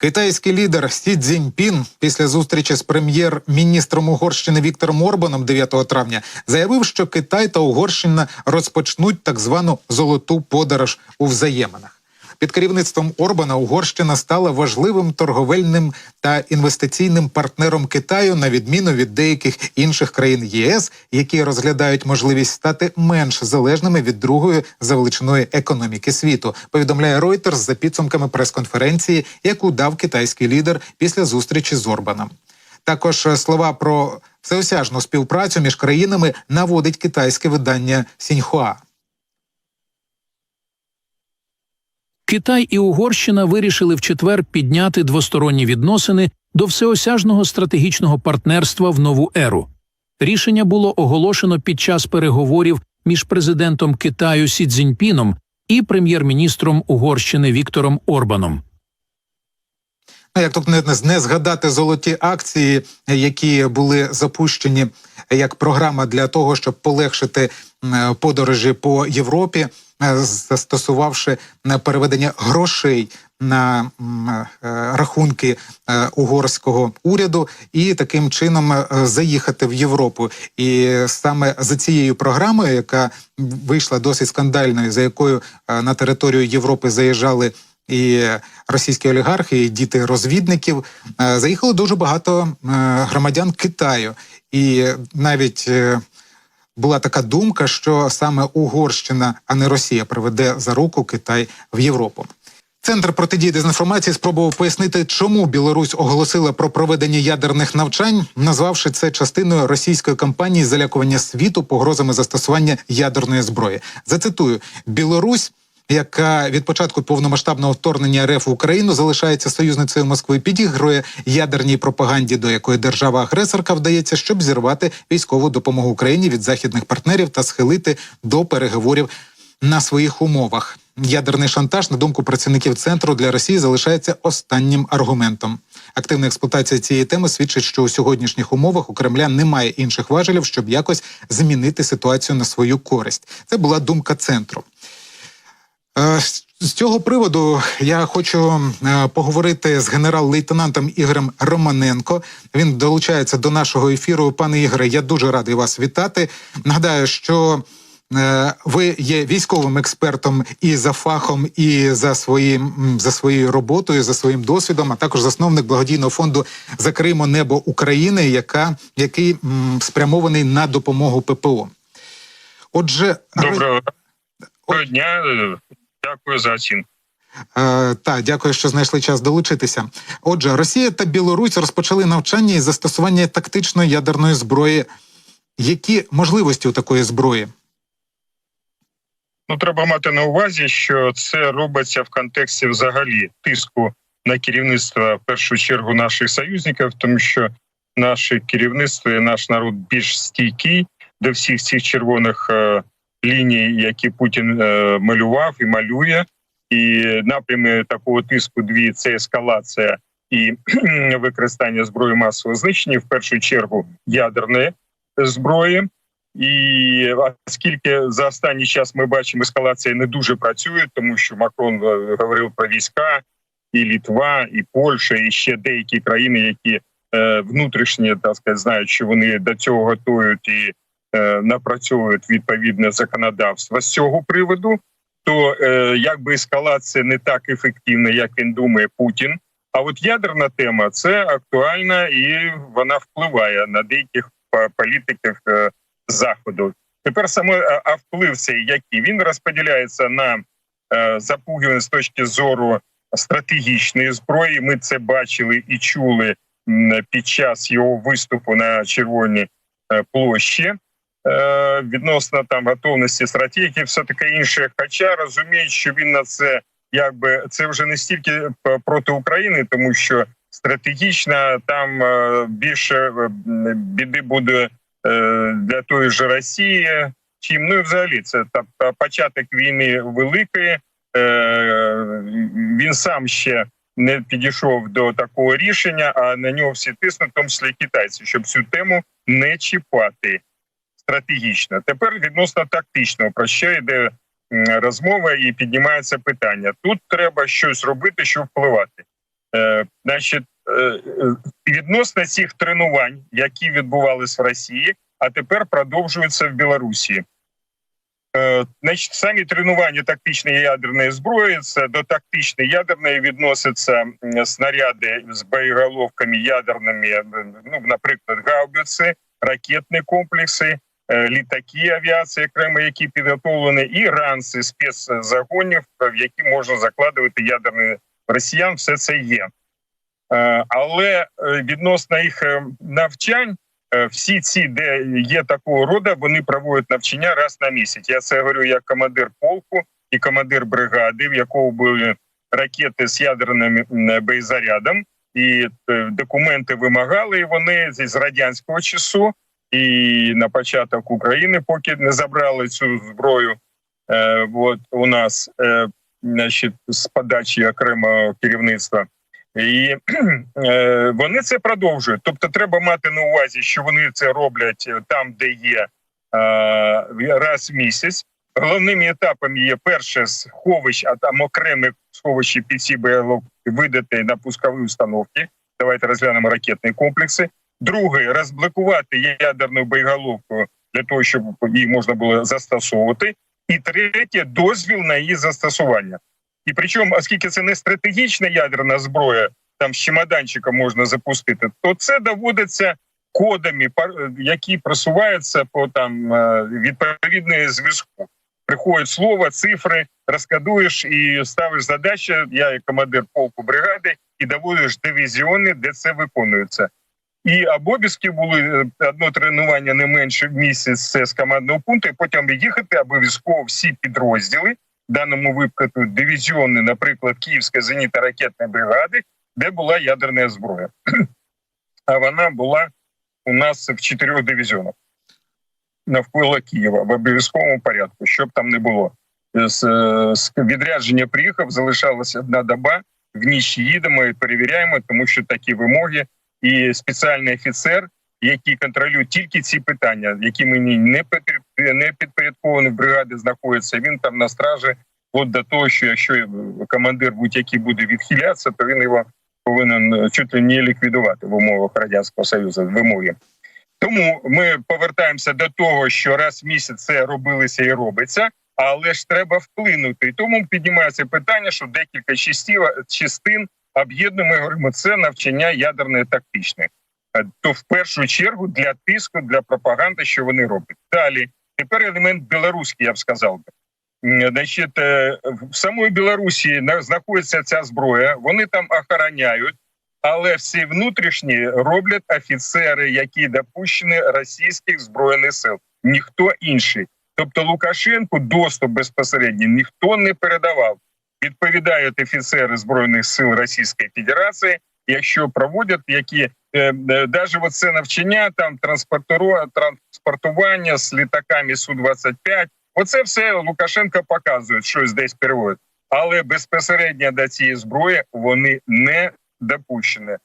Китайський лідер Сі Цзіньпін після зустрічі з прем'єр-міністром Угорщини Віктором Орбаном 9 травня заявив, що Китай та Угорщина розпочнуть так звану «золоту подорож» у взаєминах. Під керівництвом Орбана Угорщина стала важливим торговельним та інвестиційним партнером Китаю, на відміну від деяких інших країн ЄС, які розглядають можливість стати менш залежними від другої за величиною економіки світу, повідомляє Reuters за підсумками прес-конференції, яку дав китайський лідер після зустрічі з Орбаном. Також слова про всеосяжну співпрацю між країнами наводить китайське видання Сіньхуа. Китай і Угорщина вирішили в четвер підняти двосторонні відносини до всеосяжного стратегічного партнерства в нову еру. Рішення було оголошено під час переговорів між президентом Китаю Сі Цзіньпіном і прем'єр-міністром Угорщини Віктором Орбаном. Як тут не згадати золоті акції, які були запущені як програма для того, щоб полегшити подорожі по Європі, застосувавши переведення грошей на рахунки угорського уряду і таким чином заїхати в Європу. І саме за цією програмою, яка вийшла досить скандальною, за якою на територію Європи заїжджали і російські олігархи, і діти розвідників, заїхало дуже багато громадян Китаю. І навіть була така думка, що саме Угорщина, а не Росія, приведе за руку Китай в Європу. Центр протидії дезінформації спробував пояснити, чому Білорусь оголосила про проведення ядерних навчань, назвавши це частиною російської кампанії залякування світу погрозами застосування ядерної зброї. Зацитую: «Білорусь, яка від початку повномасштабного вторгнення РФ в Україну залишається союзницею Москви, підігрує ядерній пропаганді, до якої держава-агресорка вдається, щоб зірвати військову допомогу Україні від західних партнерів та схилити до переговорів на своїх умовах. Ядерний шантаж, на думку працівників центру, для Росії залишається останнім аргументом. Активна експлуатація цієї теми свідчить, що у сьогоднішніх умовах у Кремля немає інших важелів, щоб якось змінити ситуацію на свою користь». Це була думка центру. З цього приводу я хочу поговорити з генерал-лейтенантом Ігорем Романенко. Він долучається до нашого ефіру. Пане Ігоре, я дуже радий вас вітати. Нагадаю, що ви є військовим експертом і за фахом, і за своєю роботою, за своїм досвідом, а також засновник благодійного фонду «Закриємо небо України», який спрямований на допомогу ППО. Отже, доброго дня. Дякую за оцінку. Так, дякую, що знайшли час долучитися. Отже, Росія та Білорусь розпочали навчання із застосування тактичної ядерної зброї. Які можливості у такої зброї? Треба мати на увазі, що це робиться в контексті взагалі тиску на керівництво, в першу чергу, наших союзників, тому що наше керівництво і наш народ більш стійкий до всіх цих червоних ліній, які Путін малював і малює. І напрями такого тиску дві – це ескалація і використання зброї масового знищення, в першу чергу ядерної зброї. І оскільки за останній час ми бачимо, ескалація не дуже працює, тому що Макрон говорив про війська, і Литва, і Польща, і ще деякі країни, які внутрішні, так сказати, знають, що вони до цього готують і напрацьовують відповідне законодавство з цього приводу, то якби ескалація не так ефективна, як він думає Путін. А от ядерна тема – це актуальна і вона впливає на деяких політиків Заходу. Тепер саме вплив цей який? Він розподіляється на запугування з точки зору стратегічної зброї. Ми це бачили і чули під час його виступу на Червоній площі. Відносно готовності стратегії, все таке інше. Хоча розуміють, що він на це, це вже не стільки проти України, тому що стратегічно там більше біди буде для тої ж Росії, чим, і взагалі це початок війни великої. Він сам ще не підійшов до такого рішення, а на нього всі тиснуть, в тому числі китайці, щоб цю тему не чіпати стратегічно. Тепер відносно тактичного, про що йде розмова і піднімається питання. Тут треба щось робити, щоб впливати. Значить, відносно цих тренувань, які відбувалися в Росії, а тепер продовжуються в Білорусі. Значить, самі тренування тактичної ядерної зброї, це до тактичної ядерної відносяться снаряди з боєголовками ядерними, ну, наприклад, гаубиці, ракетні комплекси, літаки авіації окремо, які підготовлені, і ранці спецзагонів, в які можна закладувати ядерні росіян, все це є. Але відносно їх навчань, всі ці, де є такого роду, вони проводять навчання раз на місяць. Я це говорю як командир полку і командир бригади, в якого були ракети з ядерним боєзарядом, і документи вимагали, і вони з радянського часу, і на початок України, поки не забрали цю зброю у нас, значить, з подачі окремого керівництва. І вони це продовжують. Тобто треба мати на увазі, що вони це роблять там, де є, раз в місяць. Головними етапами є перше сховищ, а там окремі сховища під ці боєголовки видати на пускові установки. Давайте розглянемо ракетні комплекси. Друге, розблокувати ядерну боєголовку для того, щоб її можна було застосовувати. І третє, дозвіл на її застосування. І причому, оскільки це не стратегічна ядерна зброя, там з чемоданчика можна запустити, то це доводиться кодами, які просуваються по там відповідному зв'язку. Приходить слово, цифри, розкодуєш і ставиш задачу, я як командир полку бригади, і доводиш дивізіони, де це виконується. І обов'язки були одне тренування не менше в місяць з командного пункту, і потім їхати обов'язково всі підрозділи, в даному випадку дивізіони, наприклад, Київська зенітно-ракетна бригади, де була ядерна зброя. А вона була у нас в 4 дивізіонах навколо Києва в обов'язковому порядку, щоб там не було. З відрядження приїхав, залишалася 1 доба, в ніч їдемо і перевіряємо, тому що такі вимоги. І спеціальний офіцер, який контролює тільки ці питання, які мені не підпорядковані в бригаді знаходяться, він там на стражі, от до того, що якщо командир будь-який буде відхилятися, то він його повинен чуть ли не ліквідувати в умовах Радянського Союзу, вимоги. Тому ми повертаємося до того, що раз в місяць це робилося і робиться, але ж треба вплинути. І тому піднімається питання, що декілька частин об'єднуємо, говоримо, це навчання ядерної тактичної. То в першу чергу для тиску, для пропаганди, що вони роблять. Далі, тепер елемент білоруський, я б сказав би. Значить, в самої Білорусі знаходиться ця зброя, вони там охороняють, але всі внутрішні роблять офіцери, які допущені російських збройних сил. Ніхто інший. Тобто Лукашенку доступ безпосередньо ніхто не передавав. Відповідають офіцери Збройних сил Російської Федерації, якщо проводять які навіть оце навчання, там транспортування з літаками Су-25, оце все Лукашенко показує, щось десь переводить. Але безпосередньо до цієї зброї вони не допущені.